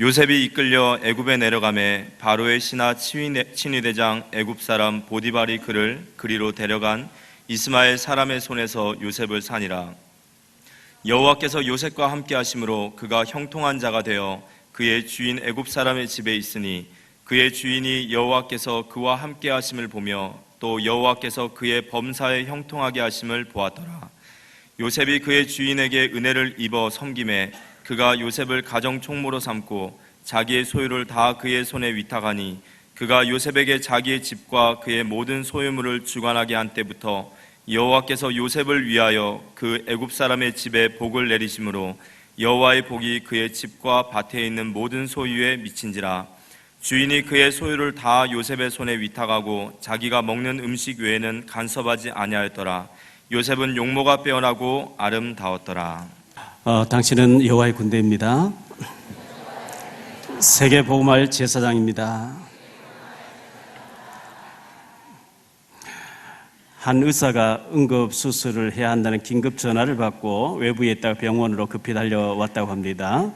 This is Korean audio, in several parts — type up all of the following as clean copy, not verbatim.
요셉이 이끌려 애굽에 내려가매 바로의 신하 친위대장 애굽 사람 보디발이 그를 그리로 데려간 이스마엘 사람의 손에서 요셉을 산이라. 여호와께서 요셉과 함께 하심으로 그가 형통한 자가 되어 그의 주인 애굽 사람의 집에 있으니 그의 주인이 여호와께서 그와 함께 하심을 보며 또 여호와께서 그의 범사에 형통하게 하심을 보았더라. 요셉이 그의 주인에게 은혜를 입어 섬김에 그가 요셉을 가정 총무로 삼고 자기의 소유를 다 그의 손에 위탁하니 그가 요셉에게 자기의 집과 그의 모든 소유물을 주관하게 한 때부터 여호와께서 요셉을 위하여 그 애굽 사람의 집에 복을 내리심으로 여호와의 복이 그의 집과 밭에 있는 모든 소유에 미친지라. 주인이 그의 소유를 다 요셉의 손에 위탁하고 자기가 먹는 음식 외에는 간섭하지 아니하였더라. 요셉은 용모가 빼어나고 아름다웠더라. 당신은 여호와의 군대입니다. 세계복음화일 제사장입니다. 한 의사가 응급수술을 해야 한다는 긴급 전화를 받고 외부에 있다가 병원으로 급히 달려왔다고 합니다.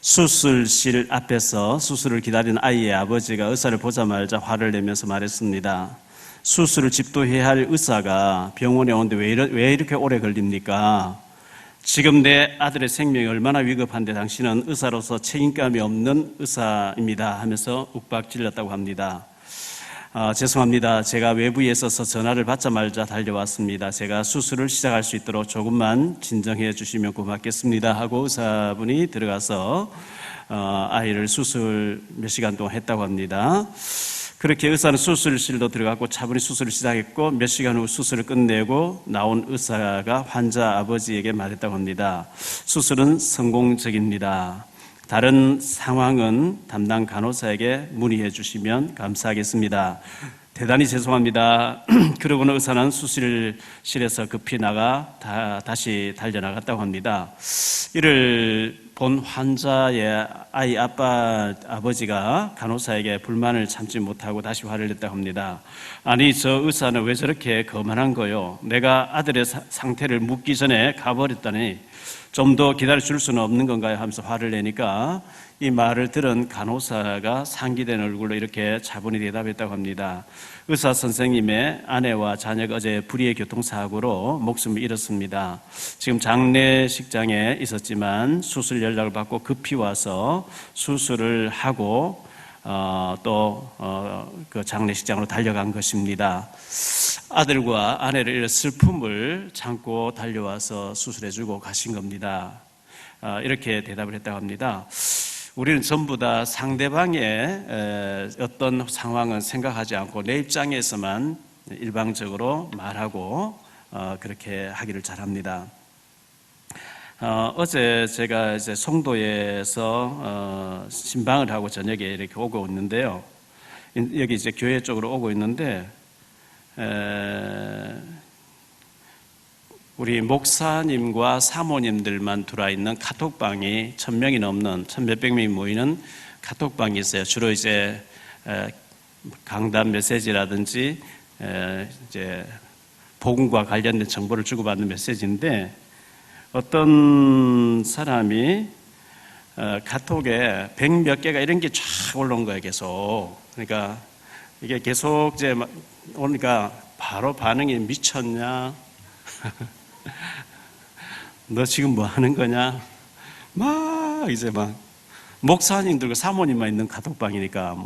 수술실 앞에서 수술을 기다리는 아이의 아버지가 의사를 보자마자 화를 내면서 말했습니다. 수술을 집도해야 할 의사가 병원에 오는데 왜 이렇게 오래 걸립니까? 지금 내 아들의 생명이 얼마나 위급한데 당신은 의사로서 책임감이 없는 의사입니다 하면서 욱박질렀다고 합니다. 죄송합니다. 제가 외부에 있어서 전화를 받자마자 달려왔습니다. 제가 수술을 시작할 수 있도록 조금만 진정해 주시면 고맙겠습니다 하고 의사분이 들어가서 아이를 수술 몇 시간 동안 했다고 합니다. 그렇게 의사는 수술실로 들어갔고 차분히 수술을 시작했고 몇 시간 후 수술을 끝내고 나온 의사가 환자 아버지에게 말했다고 합니다. 수술은 성공적입니다. 다른 상황은 담당 간호사에게 문의해 주시면 감사하겠습니다. 대단히 죄송합니다. 그러고는 의사는 수술실에서 급히 나가 다시 달려나갔다고 합니다. 이를 본 환자의 아이 아버지가 간호사에게 불만을 참지 못하고 다시 화를 냈다고 합니다. 아니, 저 의사는 왜 저렇게 거만한 거요? 내가 아들의 상태를 묻기 전에 가버렸다니 좀 더 기다려줄 수는 없는 건가요? 하면서 화를 내니까 이 말을 들은 간호사가 상기된 얼굴로 이렇게 차분히 대답했다고 합니다. 의사 선생님의 아내와 자녀가 어제 불의의 교통사고로 목숨을 잃었습니다. 지금 장례식장에 있었지만 수술 연락을 받고 급히 와서 수술을 하고 그 장례식장으로 달려간 것입니다. 아들과 아내를 잃은 슬픔을 참고 달려와서 수술해주고 가신 겁니다. 이렇게 대답을 했다고 합니다. 우리는 전부 다 상대방의 어떤 상황은 생각하지 않고 내 입장에서만 일방적으로 말하고 그렇게 하기를 잘합니다. 어제 제가 이제 송도에서 신방을 하고 저녁에 이렇게 오고 있는데요. 여기 이제 교회 쪽으로 오고 있는데 우리 목사님과 사모님들만 들어와 있는 카톡방이 1000명이 넘는 1000몇백 명이 모이는 카톡방이 있어요. 주로 이제 강단 메시지라든지 이제 복음과 관련된 정보를 주고받는 메시지인데 어떤 사람이 카톡에 100몇 개가 이런 게 쫙 올라온 거예요. 계속. 그러니까 이게 계속 이제 오니까 바로 반응이 미쳤냐? 너 지금 뭐 하는 거냐? 막 이제 막 목사님들과 사모님만 있는 카톡방이니까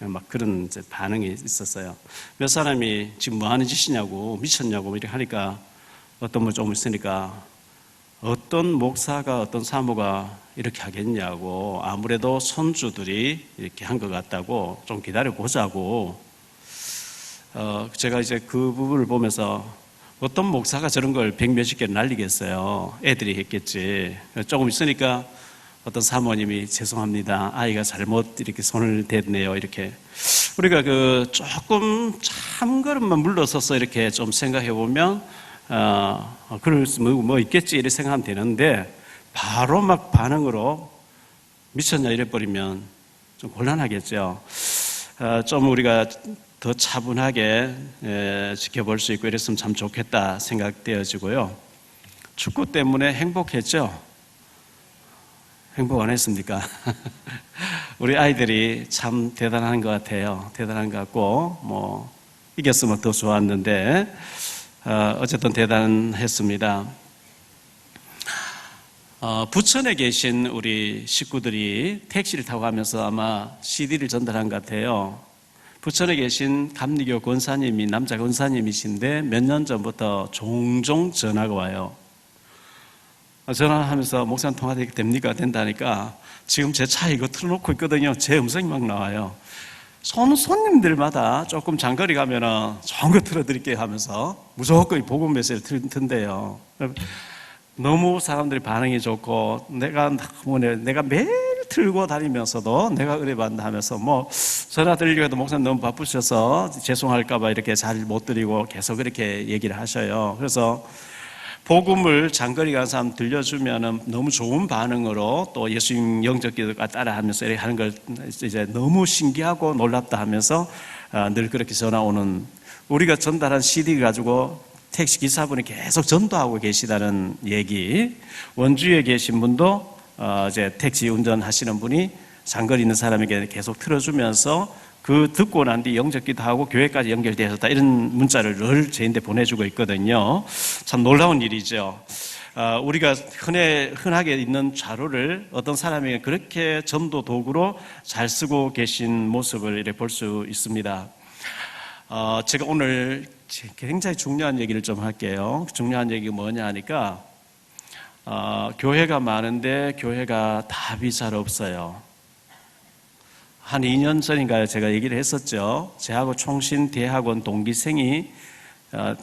막 그런 이제 반응이 있었어요. 몇 사람이 지금 뭐 하는 짓이냐고, 미쳤냐고 이렇게 하니까 어떤 분 조금 있으니까 어떤 목사가 어떤 사모가 이렇게 하겠냐고, 아무래도 손주들이 이렇게 한 것 같다고 좀 기다려 보자고. 제가 이제 그 부분을 보면서 어떤 목사가 저런 걸 100몇십 개를 날리겠어요. 애들이 했겠지. 조금 있으니까 어떤 사모님이 죄송합니다. 아이가 잘못 이렇게 손을 댔네요. 이렇게. 우리가 그 조금 한 걸음만 물러서서 이렇게 좀 생각해 보면, 그럴 수 뭐 있겠지 이렇게 생각하면 되는데, 바로 막 반응으로 미쳤냐 이래버리면 좀 곤란하겠죠. 좀 우리가 더 차분하게 지켜볼 수 있고 이랬으면 참 좋겠다 생각되어지고요. 축구 때문에 행복했죠. 행복 안 했습니까? 우리 아이들이 참 대단한 것 같아요. 대단한 것 같고, 이겼으면 더 좋았는데, 어쨌든 대단했습니다. 부천에 계신 우리 식구들이 택시를 타고 가면서 아마 CD를 전달한 것 같아요. 부천에 계신 감리교 권사님이 남자 권사님이신데 몇 년 전부터 종종 전화가 와요. 전화하면서 목사님 통화되게 됩니까? 된다니까 지금 제 차에 이거 틀어놓고 있거든요. 제 음성이 막 나와요. 손님들마다 조금 장거리 가면은 좋은 거 틀어드릴게요 하면서 무조건 복음 메시지를 튼대요. 너무 사람들이 반응이 좋고 내가 매일 틀고 다니면서도 내가 은혜 받는다 하면서 전화 드리려고 해도 목사님 너무 바쁘셔서 죄송할까봐 이렇게 잘 못 드리고 계속 그렇게 얘기를 하셔요. 그래서 복음을 장거리 가는 사람 들려주면은 너무 좋은 반응으로 또 예수님 영적 기도가 따라하면서 이렇게 하는 걸 이제 너무 신기하고 놀랍다 하면서 늘 그렇게 전화 오는, 우리가 전달한 CD 가지고 택시 기사분이 계속 전도하고 계시다는 얘기. 원주에 계신 분도 이제 택시 운전하시는 분이 장거리 있는 사람에게 계속 틀어주면서 그 듣고 난 뒤 영적 기도하고 교회까지 연결되었다, 이런 문자를 늘 저희한테 보내주고 있거든요. 참 놀라운 일이죠. 우리가 흔하게 있는 자료를 어떤 사람에게 그렇게 전도 도구로 잘 쓰고 계신 모습을 이렇게 볼 수 있습니다. 제가 오늘 굉장히 중요한 얘기를 좀 할게요. 중요한 얘기가 뭐냐 하니까 교회가 많은데 교회가 답이 잘 없어요. 한 2년 전인가요? 제가 얘기를 했었죠. 저하고 총신대학원 동기생이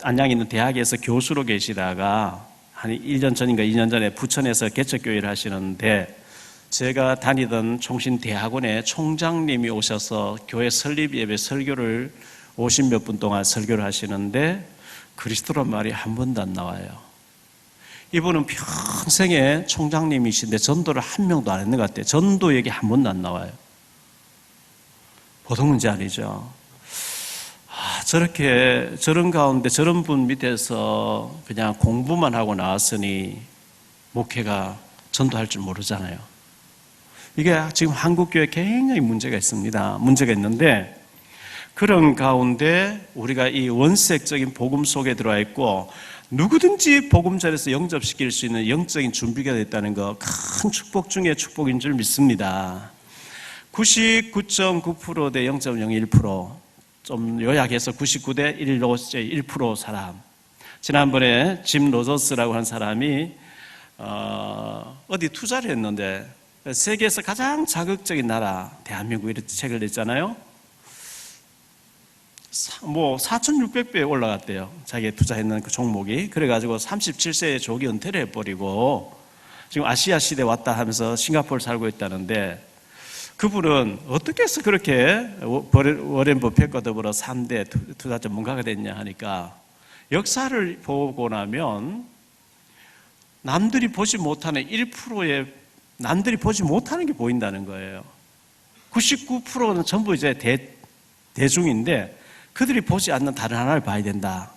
안양에 있는 대학에서 교수로 계시다가 한 1년 전인가 2년 전에 부천에서 개척교회를 하시는데, 제가 다니던 총신대학원에 총장님이 오셔서 교회 설립 예배 설교를 50몇 분 동안 설교를 하시는데 그리스도란 말이 한 번도 안 나와요. 이분은 평생에 총장님이신데 전도를 한 명도 안 했는 것 같아요. 전도 얘기 한 번도 안 나와요. 보통 문제 아니죠. 저런 가운데 저런 분 밑에서 그냥 공부만 하고 나왔으니 목회가 전도할 줄 모르잖아요. 이게 지금 한국교회에 굉장히 문제가 있습니다. 문제가 있는데, 그런 가운데 우리가 이 원색적인 복음 속에 들어와 있고 누구든지 복음 전에서 영접시킬 수 있는 영적인 준비가 됐다는 거, 큰 축복 중에 축복인 줄 믿습니다. 99.9% 대 0.01%, 좀 요약해서 99대 1% 사람. 지난번에 짐 로저스라고 하는 사람이 어디 투자를 했는데 세계에서 가장 자극적인 나라 대한민국 이렇게 책을 냈잖아요. 4,600배에 올라갔대요. 자기가 투자했는 그 종목이. 그래가지고 37세에 조기 은퇴를 해버리고 지금 아시아 시대 왔다 하면서 싱가포르 살고 있다는데, 그분은 어떻게 해서 그렇게 워렌 버핏과 더불어 3대 투자 전문가가 됐냐 하니까, 역사를 보고 나면 남들이 보지 못하는 1%의 남들이 보지 못하는 게 보인다는 거예요. 99%는 전부 이제 대중인데 그들이 보지 않는 다른 하나를 봐야 된다.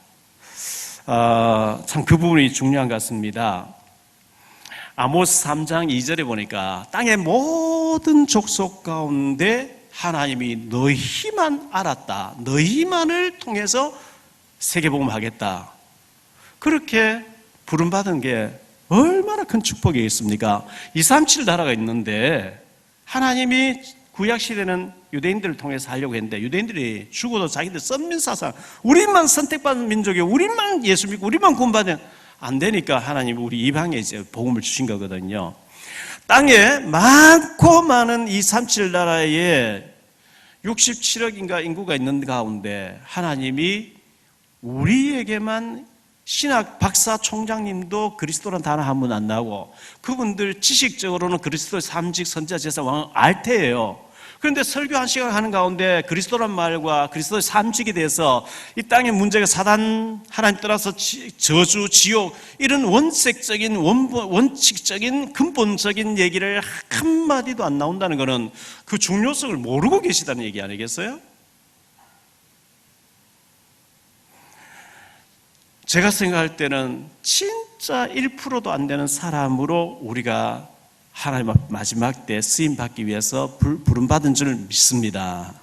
참 그 부분이 중요한 것 같습니다. 아모스 3장 2절에 보니까 땅의 모든 족속 가운데 하나님이 너희만 알았다, 너희만을 통해서 세계복음 하겠다, 그렇게 부름받은 게 얼마나 큰 축복이겠습니까? 237 나라가 있는데 하나님이 구약시대는 유대인들을 통해서 하려고 했는데, 유대인들이 죽어도 자기들 썩민사상, 우리만 선택받은 민족이에요, 우리만 예수 믿고 우리만 구원받으면 안 되니까 하나님이 우리 이방에 이제 복음을 주신 거거든요. 땅에 많고 많은 237 나라에 67억인가 인구가 있는 가운데 하나님이 우리에게만, 신학 박사 총장님도 그리스도란 단어 한 번 안 나오고 그분들 지식적으로는 그리스도의 삼직 선지자 제사 왕 알테예요. 그런데 설교 한 시간 하는 가운데 그리스도란 말과 그리스도의 삼직에 대해서 이 땅의 문제가 사단, 하나님 따라서 저주, 지옥, 이런 원색적인, 원칙적인, 근본적인 얘기를 한마디도 안 나온다는 것은 그 중요성을 모르고 계시다는 얘기 아니겠어요? 제가 생각할 때는 진짜 1%도 안 되는 사람으로 우리가 하나님 앞 마지막 때 쓰임 받기 위해서 부름받은 줄 믿습니다.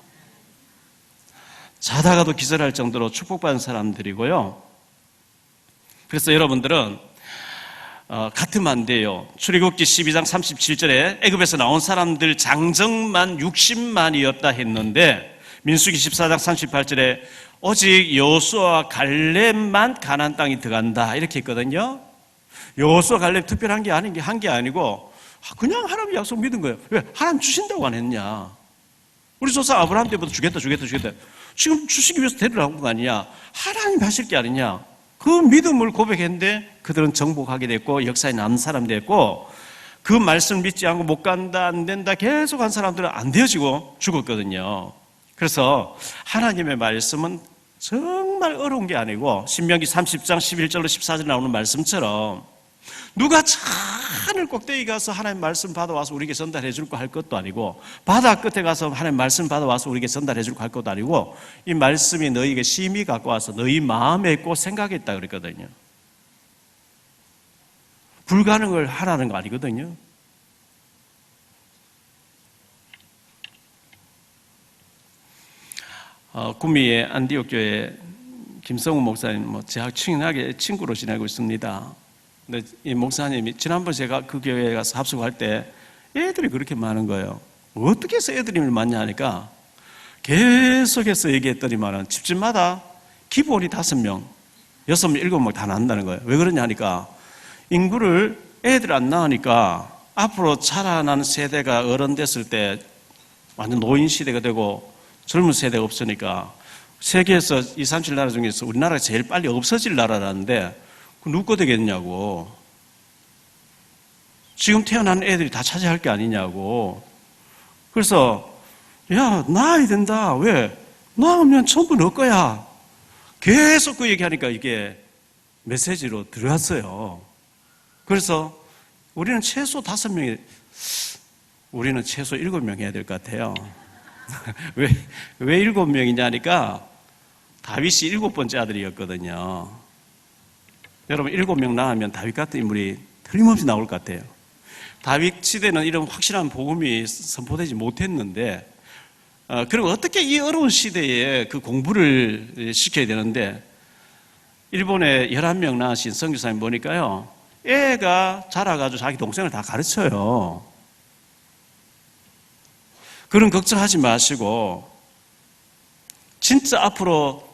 자다가도 기절할 정도로 축복받은 사람들이고요. 그래서 여러분들은 같으면 안 돼요. 출애굽기 12장 37절에 애굽에서 나온 사람들 장정만 60만이었다 했는데 민수기 14장 38절에 오직 여호수아와 갈렙만 가나안 땅에 들어간다 이렇게 했거든요. 여호수아 갈렙 특별한 게 한 게 아니고 그냥 하나님 약속 믿은 거예요. 왜? 하나님 주신다고 안 했냐? 우리 조상 아브라함 때부터 주겠다. 지금 주시기 위해서 데리라고 한 거 아니냐? 하나님 하실 게 아니냐? 그 믿음을 고백했는데 그들은 정복하게 됐고 역사에 남은 사람 됐고 그 말씀 믿지 않고 못 간다 안 된다 계속 한 사람들은 안 되어지고 죽었거든요. 그래서 하나님의 말씀은 정말 어려운 게 아니고 신명기 30장 11절로 14절 나오는 말씀처럼 누가 하늘 꼭대기 가서 하나님 말씀 받아와서 우리에게 전달해 줄 거 할 것도 아니고 바다 끝에 가서 하나님 말씀 받아와서 우리에게 전달해 줄 거 할 것도 아니고 이 말씀이 너희에게 심히 갖고 와서 너희 마음에 있고 생각에 있다 그랬거든요. 불가능을 하라는 거 아니거든요. 구미의 안디옥 교회 김성우 목사님 제가 친하게 친구로 지내고 있습니다. 근데 이 목사님이 지난번 제가 그 교회에 가서 합숙할 때 애들이 그렇게 많은 거예요. 어떻게 해서 애들이 많냐 하니까 계속해서 얘기했더니만은 집집마다 기본이 5명, 6명, 7명 다 낳는다는 거예요. 왜 그러냐 하니까 인구를 애들 안 낳으니까 앞으로 자라나는 세대가 어른 됐을 때 완전 노인 시대가 되고 젊은 세대가 없으니까 세계에서 2, 3, 7 나라 중에서 우리나라가 제일 빨리 없어질 나라라는데 누구 거 되겠냐고. 지금 태어난 애들이 다 차지할 게 아니냐고. 그래서 야 낳아야 된다. 왜? 낳으면 전부 너 거야. 계속 그 얘기하니까 이게 메시지로 들어갔어요. 그래서 우리는 최소 5명이 우리는 최소 7명 해야 될 것 같아요. 왜 7명이냐 하니까 다윗이 7번째 아들이었거든요. 여러분 7명 낳으면 다윗 같은 인물이 틀림없이 나올 것 같아요. 다윗 시대는 이런 확실한 복음이 선포되지 못했는데 그리고 어떻게 이 어려운 시대에 그 공부를 시켜야 되는데 일본에 11명 낳으신 선교사님 보니까요. 애가 자라가지고 자기 동생을 다 가르쳐요. 그런 걱정하지 마시고 진짜 앞으로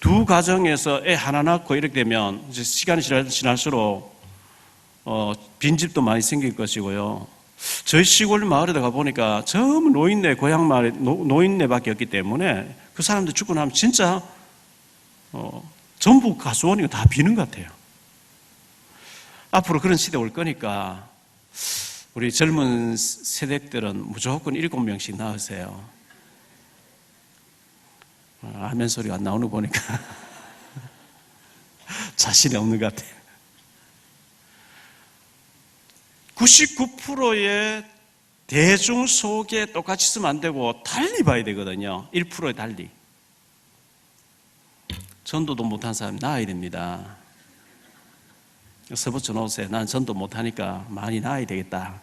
2 가정에서 애 하나 낳고 이렇게 되면 이제 시간이 지날수록 빈집도 많이 생길 것이고요. 저희 시골 마을에 가보니까 전부 노인네, 고향 마을에 노인네밖에 없기 때문에 그 사람들 죽고 나면 진짜 전부 가수원이고 다 비는 것 같아요. 앞으로 그런 시대 올 거니까 우리 젊은 세대들은 무조건 7명씩 낳으세요. 아멘 소리가 안 나오는 거 보니까 자신이 없는 것 같아요. 99%의 대중 속에 똑같이 있으면 안 되고 달리 봐야 되거든요. 1%의 달리. 전도도 못한 사람이 낳아야 됩니다. 서붙여 놓으세요. 난 전도 못하니까 많이 낳아야 되겠다.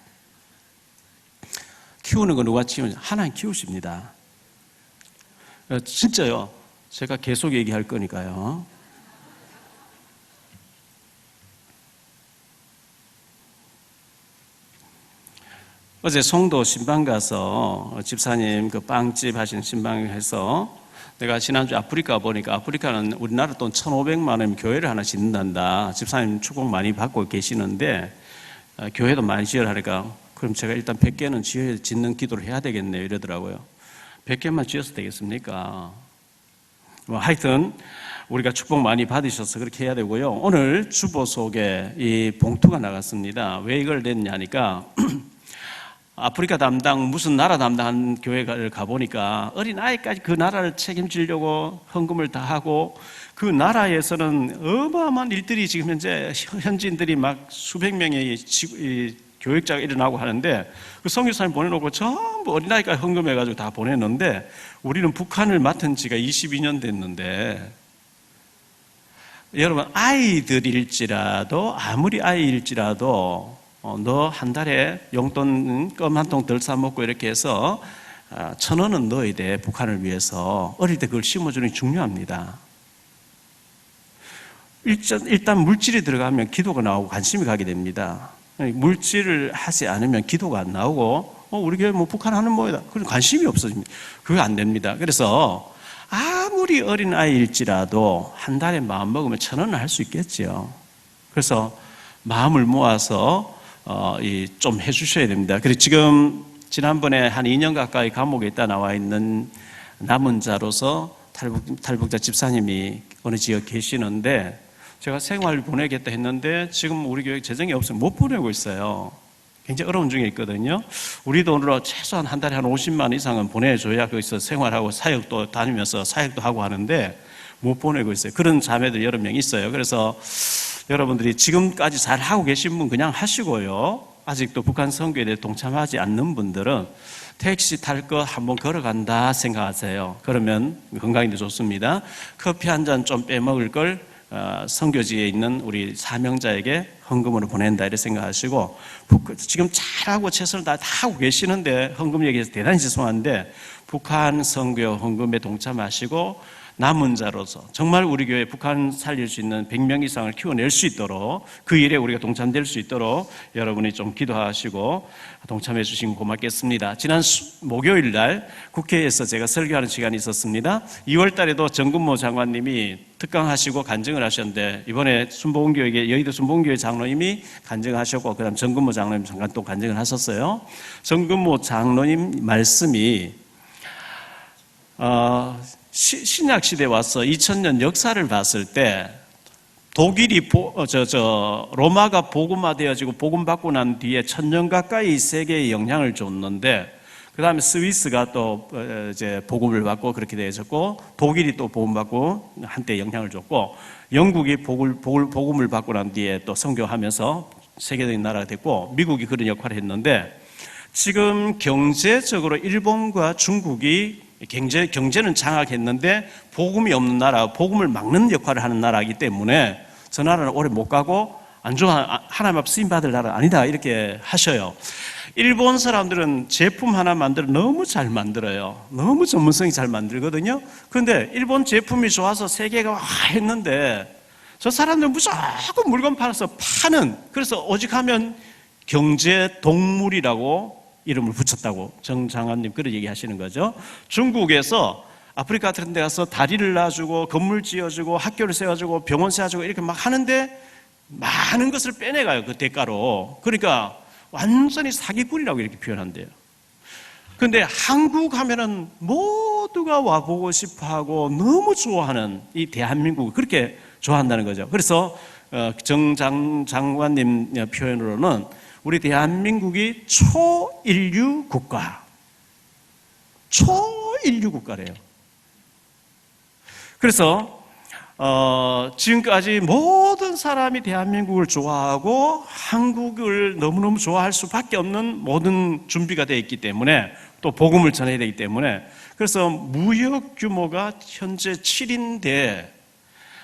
키우는 거 누가 키우냐? 하나님 키우십니다. 진짜요. 제가 계속 얘기할 거니까요. 어제 송도 신방 가서 집사님 그 빵집 하시는 신방에서 내가 지난주 아프리카 보니까 아프리카는 우리나라 돈 1,500만 원 교회를 하나 짓는단다. 집사님 축복 많이 받고 계시는데 교회도 많이 지으라 하니까 그럼 제가 일단 100개는 짓는 기도를 해야 되겠네요 이러더라고요. 100개만 지어서 되겠습니까? 하여튼 우리가 축복 많이 받으셔서 그렇게 해야 되고요. 오늘 주보 속에 이 봉투가 나갔습니다. 왜 이걸 냈냐 하니까 아프리카 담당 무슨 나라 담당한 교회를 가보니까 어린아이까지 그 나라를 책임지려고 헌금을 다 하고 그 나라에서는 어마어마한 일들이 지금 현재 현지인들이 막 수백 명의 교육자가 일어나고 하는데 그 선교사님 보내놓고 전부 어린아이까지 헌금해가지고 다 보냈는데 우리는 북한을 맡은 지가 22년 됐는데 여러분 아이들일지라도 아무리 아이일지라도 너 한 달에 용돈 껌 한 통 덜 사먹고 이렇게 해서 1,000원은 넣어야 돼. 북한을 위해서. 어릴 때 그걸 심어주는 게 중요합니다. 일단 물질이 들어가면 기도가 나오고 관심이 가게 됩니다. 물질을 하지 않으면 기도가 안 나오고 우리 교회 뭐 북한 하는 뭐다. 그런 관심이 없어집니다. 그게 안 됩니다. 그래서 아무리 어린 아이일지라도 한 달에 마음 먹으면 1,000원은 할 수 있겠죠. 그래서 마음을 모아서 좀 해주셔야 됩니다. 그리고 지금 지난번에 한 2년 가까이 감옥에 있다 나와 있는 남은 자로서 탈북자 집사님이 어느 지역 계시는데 제가 생활을 보내겠다 했는데 지금 우리 교회 재정이 없으면 못 보내고 있어요. 굉장히 어려운 중에 있거든요. 우리 돈으로 최소한 한 달에 한 50만 이상은 보내줘야 거기서 생활하고 사역도 다니면서 사역도 하고 하는데 못 보내고 있어요. 그런 자매들 여러 명 있어요. 그래서 여러분들이 지금까지 잘 하고 계신 분 그냥 하시고요. 아직도 북한 선교에 대해 동참하지 않는 분들은 택시 탈 거 한번 걸어간다 생각하세요. 그러면 건강인데 좋습니다. 커피 한 잔 좀 빼먹을 걸 선교지에 있는 우리 사명자에게 헌금으로 보낸다 이렇게 생각하시고 지금 잘하고 최선을 다 하고 계시는데 헌금 얘기해서 대단히 죄송한데 북한 선교 헌금에 동참하시고 남은 자로서 정말 우리 교회 북한 살릴 수 있는 100명 이상을 키워낼 수 있도록 그 일에 우리가 동참될 수 있도록 여러분이 좀 기도하시고 동참해 주시면 고맙겠습니다. 지난 목요일 날 국회에서 제가 설교하는 시간이 있었습니다. 2월 달에도 정근모 장관님이 특강하시고 간증을 하셨는데 이번에 순복음교회 여의도 순복음교회 장로님이 간증하셨고 그다음 정근모 장로님 잠깐 또 간증을 하셨어요. 정근모 장로님 말씀이 신약 시대에 와서 2000년 역사를 봤을 때 독일이 로마가 복음화되어지고 복음 받고 난 뒤에 1000년 가까이 세계에 영향을 줬는데 그 다음에 스위스가 또 이제 복음을 받고 그렇게 되어졌고 독일이 또 복음 받고 한때 영향을 줬고 영국이 복음을 받고 난 뒤에 또 선교하면서 세계적인 나라가 됐고 미국이 그런 역할을 했는데 지금 경제적으로 일본과 중국이 경제는 장악했는데 복음이 없는 나라, 복음을 막는 역할을 하는 나라이기 때문에 저 나라는 오래 못 가고 안 좋아 하나님 앞 쓰임 받을 나라가 아니다 이렇게 하셔요. 일본 사람들은 제품 하나 만들어 너무 잘 만들어요. 너무 전문성이 잘 만들거든요. 그런데 일본 제품이 좋아서 세계가 와 했는데 저 사람들은 무조건 물건 팔아서 파는 그래서 오직 하면 경제 동물이라고 이름을 붙였다고 정 장관님 그런 얘기 하시는 거죠. 중국에서 아프리카 같은 데 가서 다리를 놔주고 건물 지어주고 학교를 세워주고 병원 세워주고 이렇게 막 하는데 많은 것을 빼내가요. 그 대가로. 그러니까 완전히 사기꾼이라고 이렇게 표현한대요. 그런데 한국 하면은 모두가 와보고 싶어하고 너무 좋아하는 이 대한민국을 그렇게 좋아한다는 거죠. 그래서 정 장관님 표현으로는 우리 대한민국이 초인류 국가, 초인류 국가래요. 그래서 지금까지 모든 사람이 대한민국을 좋아하고 한국을 너무너무 좋아할 수밖에 없는 모든 준비가 되어 있기 때문에 또 복음을 전해야 되기 때문에 그래서 무역 규모가 현재 7인데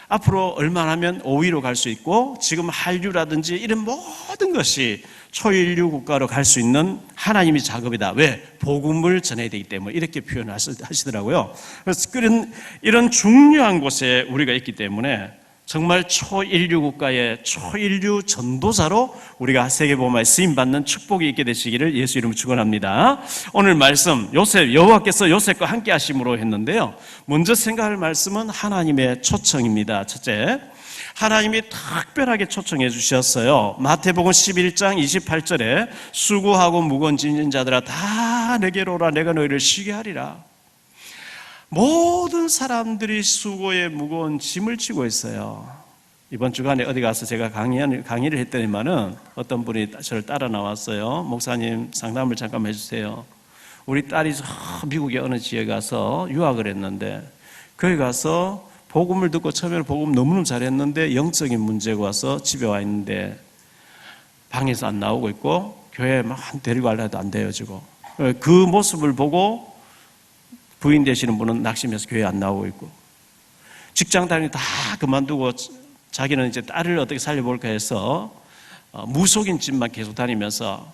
앞으로 얼마 하면 5위로 갈 수 있고 지금 한류라든지 이런 모든 것이 초인류 국가로 갈 수 있는 하나님의 작업이다. 왜? 복음을 전해야 되기 때문에 이렇게 표현하시더라고요. 그래서 이런 중요한 곳에 우리가 있기 때문에 정말 초인류 국가의 초인류 전도자로 우리가 세계복음화에 쓰임받는 축복이 있게 되시기를 예수 이름으로 축원합니다. 오늘 말씀 여호와께서 요셉과 함께 하심으로 했는데요. 먼저 생각할 말씀은 하나님의 초청입니다. 첫째, 하나님이 특별하게 초청해 주셨어요. 마태복음 11장 28절에 수고하고 무거운 짐진 자들아 다 내게로 오라 내가 너희를 쉬게 하리라. 모든 사람들이 수고에 무거운 짐을 지고 있어요. 이번 주간에 어디 가서 제가 강의를 했더니만은 어떤 분이 저를 따라 나왔어요. 목사님 상담을 잠깐 해주세요. 우리 딸이 미국의 어느 지역에 가서 유학을 했는데 거기 가서 복음을 듣고 처음에는 복음 너무너무 잘했는데 영적인 문제가 와서 집에 와 있는데 방에서 안 나오고 있고 교회에 막 데리고 가려 해도 안 되어지고 그 모습을 보고 부인 되시는 분은 낙심해서 교회에 안 나오고 있고 직장 다니고 다 그만두고 자기는 이제 딸을 어떻게 살려볼까 해서 무속인 집만 계속 다니면서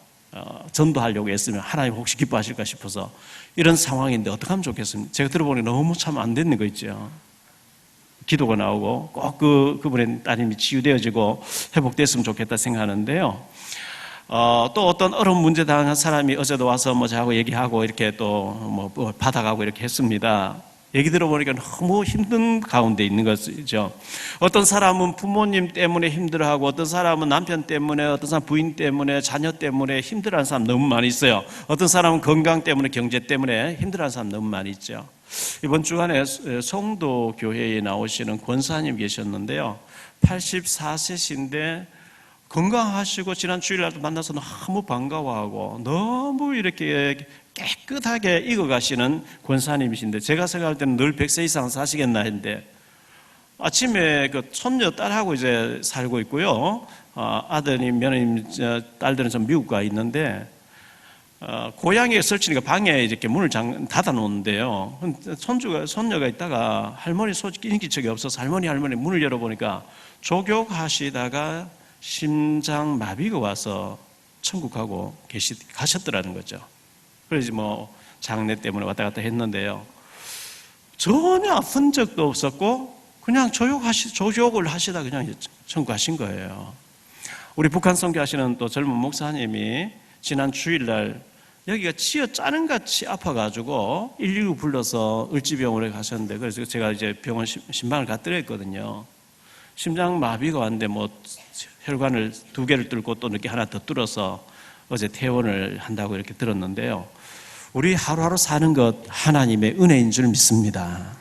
전도하려고 했으면 하나님 혹시 기뻐하실까 싶어서 이런 상황인데 어떻게 하면 좋겠습니까? 제가 들어보니 너무 참 안 되는 거 있죠. 기도가 나오고 꼭 그분의 따님이 치유되어지고 회복됐으면 좋겠다 생각하는데요. 또 어떤 어려운 문제 당한 사람이 어제도 와서 뭐 저하고 얘기하고 이렇게 또 뭐 받아가고 이렇게 했습니다. 얘기 들어보니까 너무 힘든 가운데 있는 것이죠. 어떤 사람은 부모님 때문에 힘들어하고, 어떤 사람은 남편 때문에, 어떤 사람은 부인 때문에, 자녀 때문에 힘들어하는 사람 너무 많이 있어요. 어떤 사람은 건강 때문에, 경제 때문에 힘들어하는 사람 너무 많이 있죠. 이번 주간에 송도 교회에 나오시는 권사님 계셨는데요. 84세신데 건강하시고 지난 주일날도 만나서 너무 반가워하고 너무 이렇게 깨끗하게 익어가시는 권사님이신데, 제가 생각할 때는 늘 100세 이상 사시겠나 했는데, 아침에 그 손녀 딸하고 이제 살고 있고요. 아드님, 며느님, 딸들은 좀 미국 가 있는데, 고양이가 설치니까 방에 이렇게 문을 닫아 놓는데요. 손녀가 있다가 할머니 인기척이 없어서 할머니 문을 열어보니까 조교하시다가 심장 마비가 와서 천국하고 가셨더라는 거죠. 그래서 뭐 장례 때문에 왔다 갔다 했는데요. 전혀 아픈 적도 없었고 그냥 조욕을 하시다 그냥 천국 가신 거예요. 우리 북한 선교하시는 또 젊은 목사님이 지난 주일날 여기가 치어 짜는 같이 아파가지고 119 불러서 을지병원에 가셨는데, 그래서 제가 이제 병원 신방을 갖다 드렸거든요. 심장 마비가 왔는데 뭐 혈관을 2개를 뚫고 또 늦게 하나 더 뚫어서 어제 퇴원을 한다고 이렇게 들었는데요. 우리 하루하루 사는 것 하나님의 은혜인 줄 믿습니다.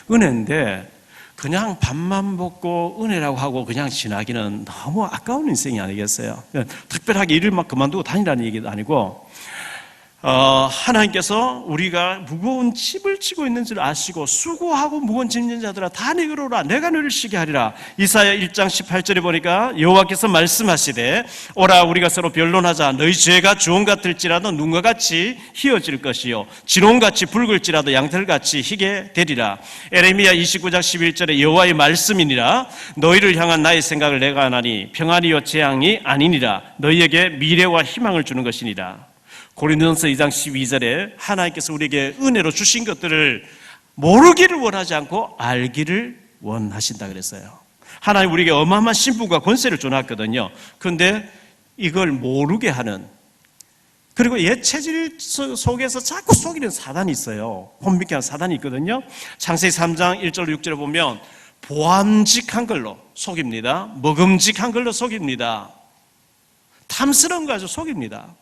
은혜인데 그냥 밥만 먹고 은혜라고 하고 그냥 지나기는 너무 아까운 인생이 아니겠어요? 특별하게 일을 막 그만두고 다니라는 얘기도 아니고, 하나님께서 우리가 무거운 짐을 지고 있는 줄 아시고 수고하고 무거운 짐 있는 자들아 다 내게로 오라, 내가 너를 쉬게 하리라. 이사야 1장 18절에 보니까 여호와께서 말씀하시되 오라 우리가 서로 변론하자. 너희 죄가 주홍 같을지라도 눈과 같이 희어질 것이요 진홍같이 붉을지라도 양털같이 희게 되리라. 에레미야 29장 11절에 여호와의 말씀이니라. 너희를 향한 나의 생각을 내가 하나니 평안이요 재앙이 아니니라. 너희에게 미래와 희망을 주는 것이니라. 고린도전서 2장 12절에 하나님께서 우리에게 은혜로 주신 것들을 모르기를 원하지 않고 알기를 원하신다 그랬어요. 하나님 우리에게 어마어마한 신분과 권세를 줘놨거든요. 그런데 이걸 모르게 하는, 그리고 옛 체질 속에서 자꾸 속이는 사단이 있어요. 혼미케 하는 사단이 있거든요. 창세기 3장 1절 6절에 보면 보암직한 걸로 속입니다. 먹음직한 걸로 속입니다. 탐스러운 거 가지고 속입니다.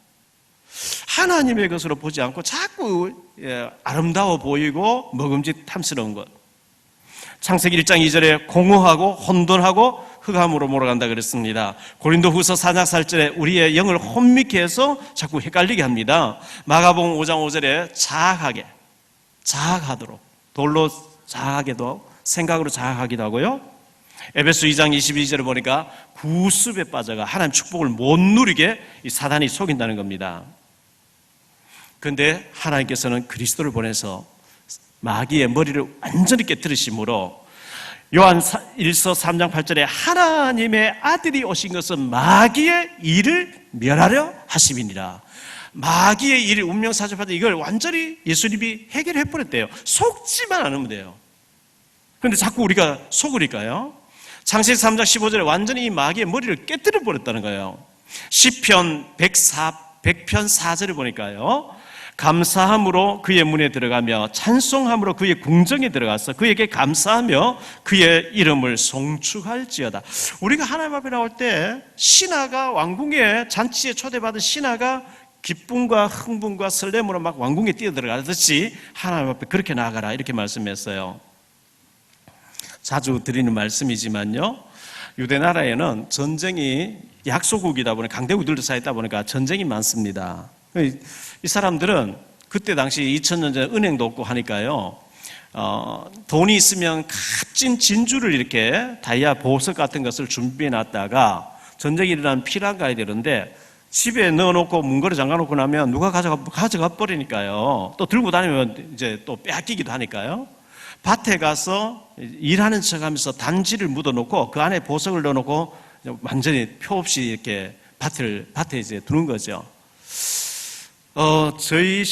하나님의 것으로 보지 않고 자꾸 아름다워 보이고 먹음직 탐스러운 것. 창세기 1장 2절에 공허하고 혼돈하고 흑암으로 몰아간다 그랬습니다. 고린도후서 4장 4절에 우리의 영을 혼미케 해서 자꾸 헷갈리게 합니다. 마가복음 5장 5절에 자학하도록, 돌로 자학하게도 생각으로 자학하기도 하고요. 에베소 2장 22절에 보니까 구습에 빠져가 하나님 축복을 못 누리게 이 사단이 속인다는 겁니다. 그런데 하나님께서는 그리스도를 보내서 마귀의 머리를 완전히 깨뜨리심으로 요한 1서 3장 8절에 하나님의 아들이 오신 것은 마귀의 일을 멸하려 하심이니라. 마귀의 일을 운명사주파도 이걸 완전히 예수님이 해결해 버렸대요. 속지만 않으면 돼요. 그런데 자꾸 우리가 속으니까요. 창세기 3장 15절에 완전히 이 마귀의 머리를 깨뜨려 버렸다는 거예요. 시편 100편 4절을 보니까요. 감사함으로 그의 문에 들어가며 찬송함으로 그의 궁정에 들어가서 그에게 감사하며 그의 이름을 송축할지어다. 우리가 하나님 앞에 나올 때 신하가 왕궁의 잔치에 초대받은 신하가 기쁨과 흥분과 설렘으로 막 왕궁에 뛰어들어가듯이 하나님 앞에 그렇게 나아가라 이렇게 말씀했어요. 자주 드리는 말씀이지만요, 유대 나라에는 전쟁이 약소국이다 보니 강대국들도 쌓였다 보니까 전쟁이 많습니다. 이 사람들은 그때 당시 2000년 전에 은행도 없고 하니까요, 돈이 있으면 값진 진주를 이렇게 다이아 보석 같은 것을 준비해 놨다가 전쟁이 일어나면 피난 가야 되는데 집에 넣어놓고 문거리 잠가놓고 나면 누가 가져가 버리니까요. 또 들고 다니면 이제 또 빼앗기기도 하니까요. 밭에 가서 일하는 척하면서 단지를 묻어놓고 그 안에 보석을 넣어놓고 완전히 표 없이 이렇게 밭에 이제 두는 거죠. 저희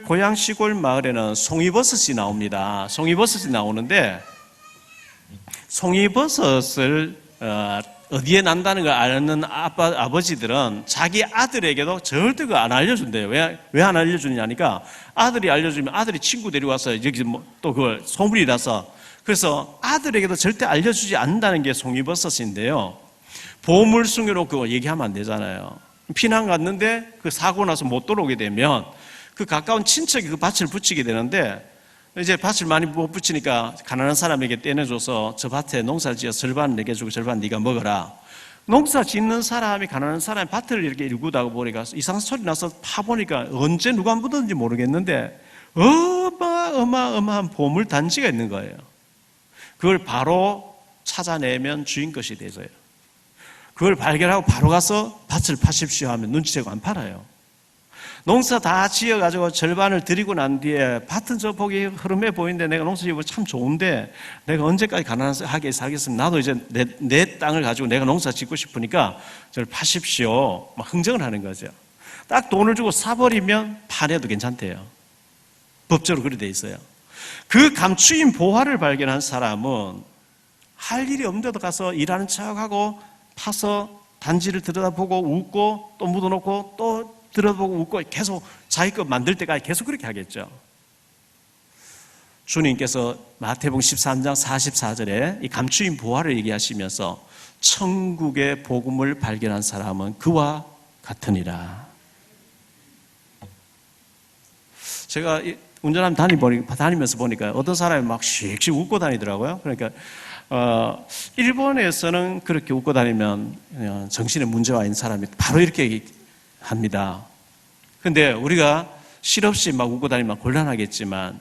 고향 시골 마을에는 송이버섯이 나옵니다. 송이버섯이 나오는데, 송이버섯을, 어디에 난다는 걸 아는 아버지들은 자기 아들에게도 절대 그거 안 알려준대요. 왜 안 알려주냐니까, 아들이 알려주면 아들이 친구 데려와서 여기 또 그걸 소문이 나서, 그래서 아들에게도 절대 알려주지 않는다는 게 송이버섯인데요. 보물숭이로 그거 얘기하면 안 되잖아요. 피난 갔는데 그 사고 나서 못 돌아오게 되면 그 가까운 친척이 그 밭을 붙이게 되는데, 이제 밭을 많이 못 붙이니까 가난한 사람에게 떼내줘서 저 밭에 농사 지어서 절반 내게 주고 절반 네가 먹어라. 농사 짓는 사람이, 가난한 사람이 밭을 이렇게 일구다가 보니까 이상한 소리 나서 파보니까 언제 누가 묻었는지 모르겠는데 어마어마한 보물 단지가 있는 거예요. 그걸 바로 찾아내면 주인 것이 되져요. 그걸 발견하고 바로 가서 밭을 파십시오 하면 눈치채고 안 팔아요. 농사 다 지어가지고 절반을 드리고 난 뒤에 밭은 저 보기 흐름해 보이는데 내가 농사 지으면 참 좋은데 내가 언제까지 가난하게 살겠습니까? 나도 이제 내 땅을 가지고 내가 농사 짓고 싶으니까 저를 파십시오. 막 흥정을 하는 거죠. 딱 돈을 주고 사버리면 파내도 괜찮대요. 법적으로 그렇게 돼 있어요. 그 감추인 보화를 발견한 사람은 할 일이 없는데도 가서 일하는 척하고 파서 단지를 들여다보고 웃고 또 묻어놓고 또 들여다보고 웃고 계속 자기 것 만들 때까지 계속 그렇게 하겠죠. 주님께서 마태복음 13장 44절에 이 감추인 보화를 얘기하시면서 천국의 복음을 발견한 사람은 그와 같으니라. 제가 다니면서 보니까 어떤 사람이 막 씩씩 웃고 다니더라고요. 그러니까 일본에서는 그렇게 웃고 다니면 정신에 문제가 있는 사람이 바로 이렇게 합니다. 근데 우리가 실없이 막 웃고 다니면 곤란하겠지만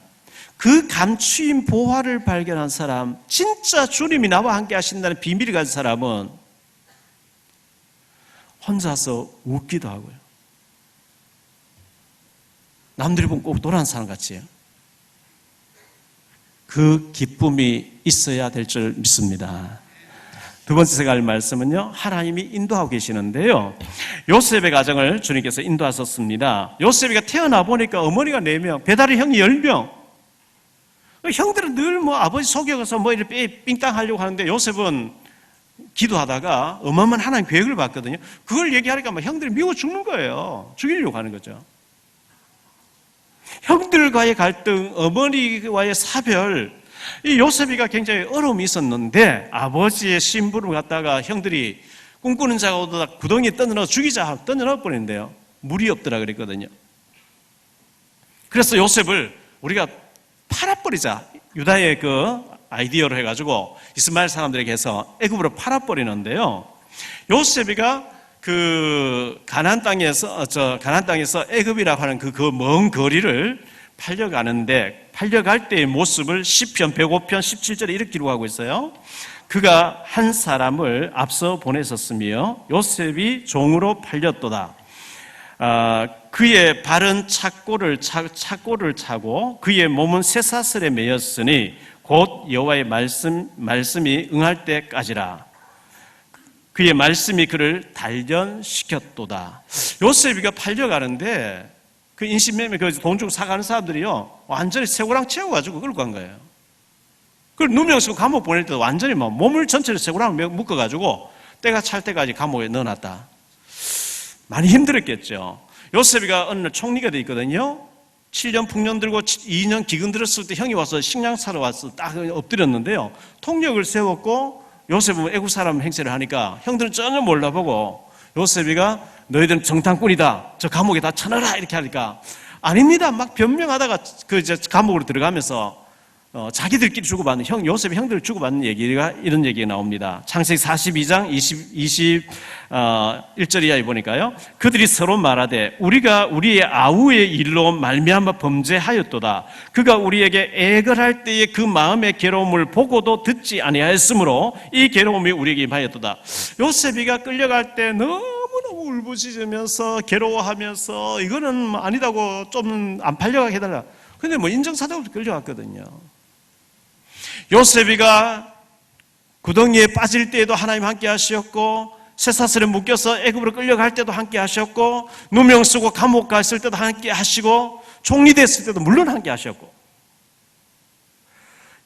그 감추인 보화를 발견한 사람, 진짜 주님이 나와 함께 하신다는 비밀을 가진 사람은 혼자서 웃기도 하고요. 남들이 보면 꼭 노란 사람 같지요. 그 기쁨이 있어야 될 줄 믿습니다. 두 번째 제가 할 말씀은요, 하나님이 인도하고 계시는데요, 요셉의 가정을 주님께서 인도하셨습니다. 요셉이가 태어나 보니까 어머니가 4명, 배달의 형이 10명. 형들은 늘 아버지 속여서 이렇게 삥땅 하려고 하는데 요셉은 기도하다가 어마어마한 하나님 계획을 봤거든요. 그걸 얘기하니까 형들이 미워 죽는 거예요. 죽이려고 하는 거죠. 형들과의 갈등, 어머니와의 사별, 이 요셉이가 굉장히 어려움이 있었는데 아버지의 심부름을 갖다가 형들이 꿈꾸는 자가 오다 구덩이에 던져넣어 죽이자 던져넣어 버리는데요. 물이 없더라 그랬거든요. 그래서 요셉을 우리가 팔아버리자, 유다의 그 아이디어로 해가지고 이스마엘 사람들에게 해서 애굽으로 팔아버리는데요. 요셉이가 그 가나안 땅에서 애굽이라고 하는 그 먼 거리를 팔려갈 때의 모습을 시편 105편 17절에 이렇게 기록하고 있어요. 그가 한 사람을 앞서 보내셨으며 요셉이 종으로 팔렸도다. 그의 발은 착고를 차고 그의 몸은 쇠사슬에 매였으니 곧 여호와의 말씀이 응할 때까지라. 그의 말씀이 그를 단련시켰도다. 요셉이가 팔려가는데 그 인신매매 돈 주고 사가는 사람들이요 완전히 쇠고랑 채워가지고 끌고 간 거예요. 그걸 누명쓰고 감옥 보낼 때도 완전히 몸을 전체를 쇠고랑 묶어가지고 때가 찰 때까지 감옥에 넣어놨다. 많이 힘들었겠죠. 요셉이가 어느 날 총리가 돼 있거든요. 7년 풍년 들고 2년 기근 들었을 때 형이 와서 식량 사러 와서 딱 엎드렸는데요. 통역을 세웠고 요셉은 애국 사람 행세를 하니까 형들은 전혀 몰라보고 요셉이가 너희들은 정탐꾼이다. 저 감옥에 다 쳐넣어라. 이렇게 하니까 아닙니다. 막 변명하다가 감옥으로 들어가면서 자기들끼리 주고받는 요셉이 형들을 주고받는 얘기가 이런 얘기가 나옵니다. 창세기 42장 21절 이하에 보니까요. 그들이 서로 말하되 우리가 우리의 아우의 일로 말미암아 범죄하였도다. 그가 우리에게 애걸할 때의 그 마음의 괴로움을 보고도 듣지 아니하였으므로 이 괴로움이 우리에게 임하였도다. 요셉이가 끌려갈 때 너무너무 울부짖으면서 괴로워하면서 이거는 아니다고 좀 안 팔려가게 해달라. 근데 인정사정 없이 끌려갔거든요. 요셉이가 구덩이에 빠질 때에도 하나님 함께 하셨고, 쇠사슬에 묶여서 애굽으로 끌려갈 때도 함께 하셨고, 누명 쓰고 감옥 갔을 때도 함께 하시고, 종이 됐을 때도 물론 함께 하셨고,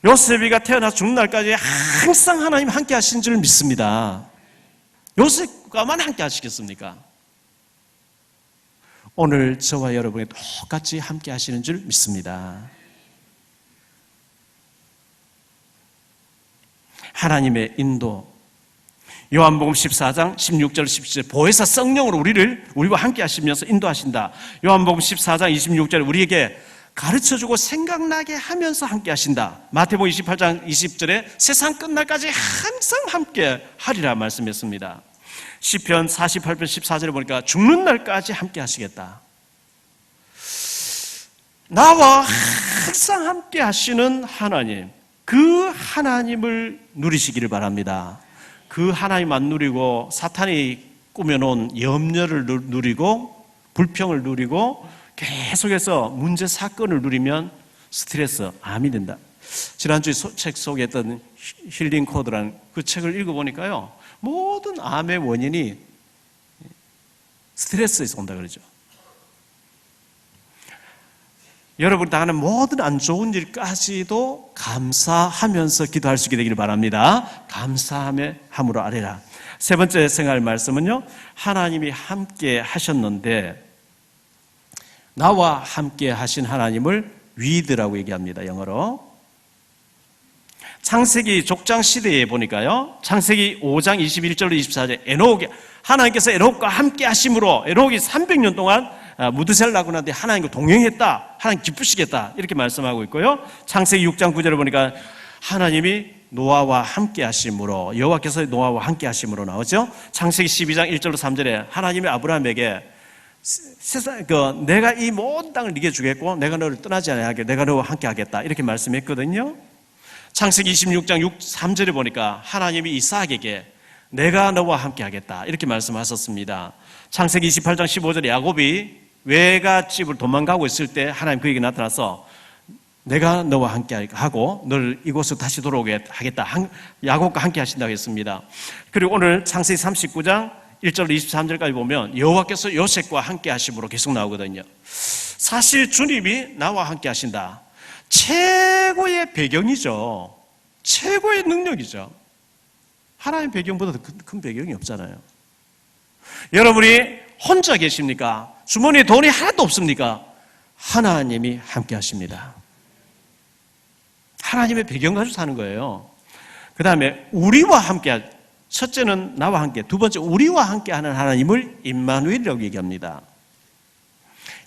요셉이가 태어나 죽는 날까지 항상 하나님 함께 하신 줄 믿습니다. 요셉과만 함께 하시겠습니까? 오늘 저와 여러분이 똑같이 함께 하시는 줄 믿습니다. 하나님의 인도, 요한복음 14장 16절 17절 보혜사 성령으로 우리와 함께 하시면서 인도하신다. 요한복음 14장 26절 우리에게 가르쳐주고 생각나게 하면서 함께 하신다. 마태복음 28장 20절에 세상 끝날까지 항상 함께 하리라 말씀했습니다. 시편 48편 14절에 보니까 죽는 날까지 함께 하시겠다. 나와 항상 함께 하시는 하나님, 그 하나님을 누리시기를 바랍니다. 그 하나님 안 누리고 사탄이 꾸며놓은 염려를 누리고 불평을 누리고 계속해서 문제 사건을 누리면 스트레스, 암이 된다. 지난주에 책 소개했던 힐링 코드라는 그 책을 읽어보니까요, 모든 암의 원인이 스트레스에서 온다 그러죠. 여러분이 당하는 모든 안 좋은 일까지도 감사하면서 기도할 수 있게 되기를 바랍니다. 감사함으로 아뢰라. 세 번째 생각할 말씀은요, 하나님이 함께 하셨는데 나와 함께 하신 하나님을 with라고 얘기합니다. 영어로. 창세기 족장 시대에 보니까요, 창세기 5장 21절로 24절에 하나님께서 에녹과 함께 하심으로 에녹이 300년 동안 무드셀 낳고 난 뒤에 하나님과 동행했다, 하나님 기쁘시겠다, 이렇게 말씀하고 있고요. 창세기 6장 9절에 보니까 하나님이 노아와 함께 하심으로, 여호와께서 노아와 함께 하심으로 나오죠. 창세기 12장 1절로 3절에 하나님이 아브라함에게 내가 이 모든 땅을 네게 주겠고 내가 너를 떠나지 않게 내가 너와 함께 하겠다, 이렇게 말씀했거든요. 창세기 26장 3절에 보니까 하나님이 이삭에게 내가 너와 함께 하겠다, 이렇게 말씀하셨습니다. 창세기 28장 15절에 야곱이 외갓집을 도망가고 있을 때 하나님 그에게 나타나서 내가 너와 함께 하고 너를 이곳으로 다시 돌아오게 하겠다, 야곱과 함께 하신다고 했습니다. 그리고 오늘 창세기 39장 1절로 23절까지 보면 여호와께서 요셉과 함께 하심으로 계속 나오거든요. 사실 주님이 나와 함께 하신다, 최고의 배경이죠. 최고의 능력이죠. 하나님 배경보다 더 큰 배경이 없잖아요. 여러분이 혼자 계십니까? 주머니에 돈이 하나도 없습니까? 하나님이 함께 하십니다. 하나님의 배경 가지고 사는 거예요. 그 다음에 우리와 함께, 첫째는 나와 함께, 두 번째 우리와 함께 하는 하나님을 임마누엘이라고 얘기합니다.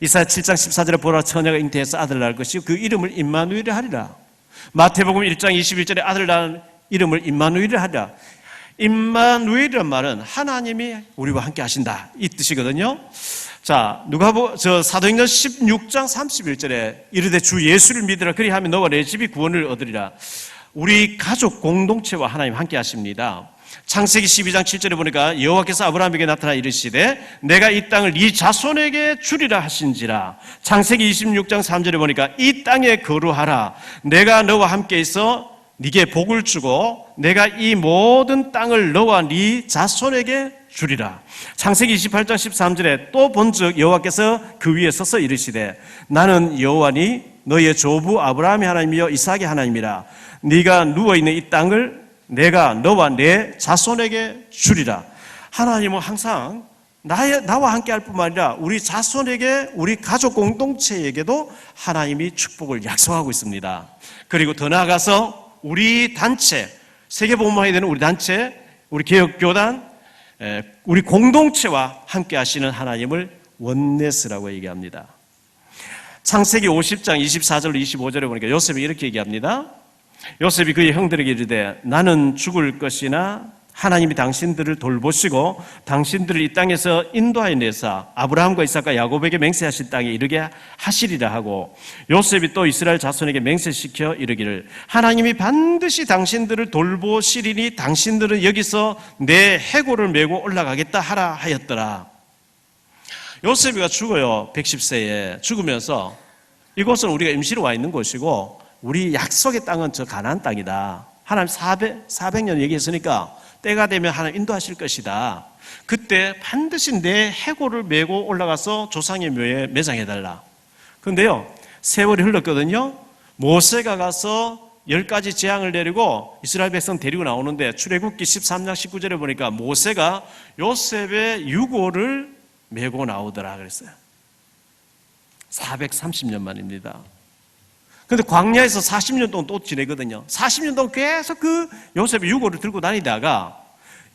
이사야 7장 14절에 보라 처녀가 잉태해서 아들을 낳을 것이요 그 이름을 임마누엘이라 하리라. 마태복음 1장 21절에 아들을 낳은 이름을 임마누엘이라 하리라. 임마누엘이란 말은 하나님이 우리와 함께 하신다, 이 뜻이거든요. 자, 사도행전 16장 31절에 이르되 주 예수를 믿으라 그리하면 너와 내 집이 구원을 얻으리라. 우리 가족 공동체와 하나님 함께 하십니다. 창세기 12장 7절에 보니까 여호와께서 아브라함에게 나타나 이르시되 내가 이 땅을 네 자손에게 주리라 하신지라. 창세기 26장 3절에 보니까 이 땅에 거루하라. 내가 너와 함께 있어 네게 복을 주고 내가 이 모든 땅을 너와 네 자손에게 주리라. 창세기 28장 13절에 또 본즉 여호와께서 그 위에 서서 이르시되 나는 여호와니 너의 조부 아브라함의 하나님이여 이삭의 하나님이라. 네가 누워있는 이 땅을 내가 너와 내 자손에게 주리라. 하나님은 항상 나와 함께 할 뿐만 아니라 우리 자손에게, 우리 가족 공동체에게도 하나님이 축복을 약속하고 있습니다. 그리고 더 나아가서 우리 단체, 세계복음화해야 되는 우리 단체, 우리 개혁교단, 우리 공동체와 함께 하시는 하나님을 원네스라고 얘기합니다. 창세기 50장 24절로 25절에 보니까 요셉이 이렇게 얘기합니다. 요셉이 그의 형들에게 이르되 나는 죽을 것이나 하나님이 당신들을 돌보시고 당신들을 이 땅에서 인도하여 내사 아브라함과 이삭과 야곱에게 맹세하신 땅에 이르게 하시리라 하고, 요셉이 또 이스라엘 자손에게 맹세시켜 이르기를 하나님이 반드시 당신들을 돌보시리니 당신들은 여기서 내 해골을 메고 올라가겠다 하라 하였더라. 요셉이가 죽어요. 110세에 죽으면서 이곳은 우리가 임시로 와 있는 곳이고 우리 약속의 땅은 저 가나안 땅이다 하나님 400년 얘기했으니까 때가 되면 하나님 인도하실 것이다. 그때 반드시 내 해골을 메고 올라가서 조상의 묘에 매장해달라. 그런데요, 세월이 흘렀거든요. 모세가 가서 10가지 재앙을 내리고 이스라엘 백성 데리고 나오는데 출애굽기 13장 19절에 보니까 모세가 요셉의 유골을 메고 나오더라 그랬어요. 430년 만입니다. 그런데 광야에서 40년 동안 또 지내거든요. 40년 동안 계속 그 요셉의 유골을 들고 다니다가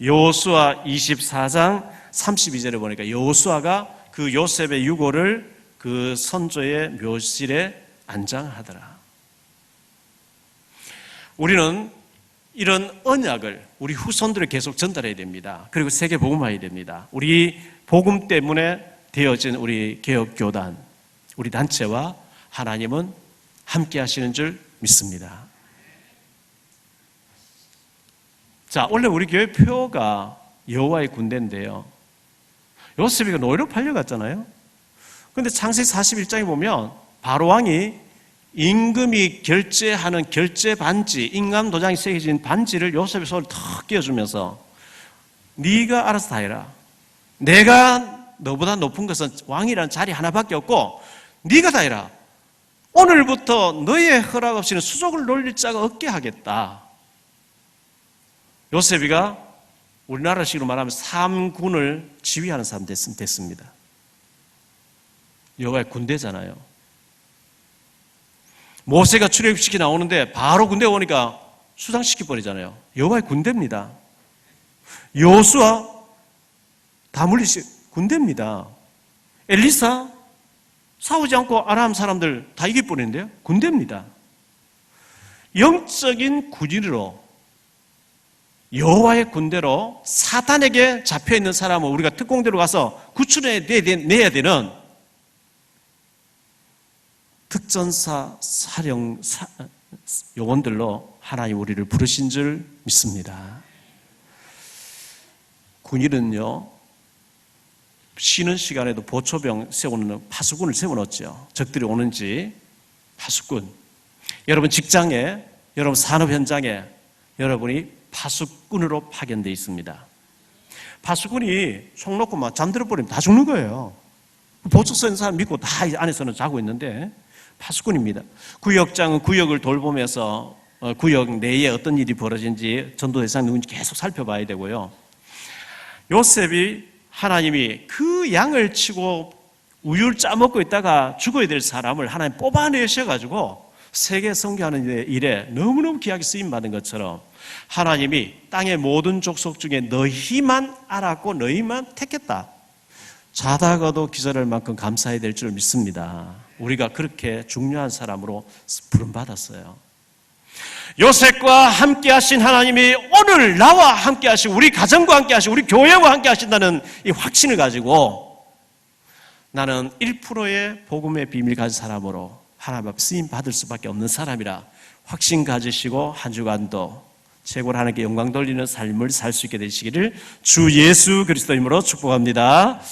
여호수아 24장 32절에 보니까 여호수아가 그 요셉의 유골을 그 선조의 묘실에 안장하더라. 우리는 이런 언약을 우리 후손들에 계속 전달해야 됩니다. 그리고 세계 복음화해야 됩니다. 우리 복음 때문에 되어진 우리 개혁교단, 우리 단체와 하나님은 함께 하시는 줄 믿습니다. 자, 원래 우리 교회 표가 여호와의 군대인데요. 요셉이가 노예로 팔려갔잖아요. 그런데 창세기 41장에 보면 바로왕이 임금이 결제하는 결제 반지, 임금 도장이 새겨진 반지를 요셉의 손을 턱 끼워주면서 네가 알아서 다 해라. 내가 너보다 높은 것은 왕이라는 자리 하나밖에 없고 네가 다 해라. 오늘부터 너의 허락 없이는 수족을 놀릴 자가 없게 하겠다. 요셉이가 우리나라식으로 말하면 3군을 지휘하는 사람 됐습니다. 여호와의 군대잖아요. 모세가 출애굽시키 나오는데 바로 군대 오니까 수상시켜 버리잖아요. 여호와의 군대입니다. 여호수아 다 물리시 군대입니다. 엘리사 싸우지 않고 아람 사람들 다 이겨버리는데요. 군대입니다. 영적인 군인으로 여호와의 군대로 사탄에게 잡혀있는 사람은 우리가 특공대로 가서 구출해내야 되는 특전사 사령 요원들로 하나님 우리를 부르신 줄 믿습니다. 군인은요, 쉬는 시간에도 보초병 세우는 파수꾼을 세워놓죠. 적들이 오는지 파수꾼. 여러분 직장에, 여러분 산업 현장에 여러분이 파수꾼으로 파견되어 있습니다. 파수꾼이 총 놓고 막 잠들어 버리면 다 죽는 거예요. 보초 쓰는 사람 믿고 다 안에서는 자고 있는데 파수꾼입니다. 구역장은 구역을 돌보면서 구역 내에 어떤 일이 벌어진지 전도 대상 누군지 계속 살펴봐야 되고요. 요셉이 하나님이 그 양을 치고 우유를 짜먹고 있다가 죽어야 될 사람을 하나님 뽑아내셔가지고 세계 선교하는 일에 너무너무 귀하게 쓰임받은 것처럼 하나님이 땅의 모든 족속 중에 너희만 알았고 너희만 택했다. 자다가도 기절할 만큼 감사해야 될 줄 믿습니다. 우리가 그렇게 중요한 사람으로 부름받았어요. 요셉과 함께 하신 하나님이 오늘 나와 함께 하시고 우리 가정과 함께 하시고 우리 교회와 함께 하신다는 이 확신을 가지고 나는 1%의 복음의 비밀 가진 사람으로 하나님 앞에 쓰임 받을 수밖에 없는 사람이라 확신 가지시고 한 주간도 최고로 하나님께 영광 돌리는 삶을 살 수 있게 되시기를 주 예수 그리스도 이름으로 축복합니다.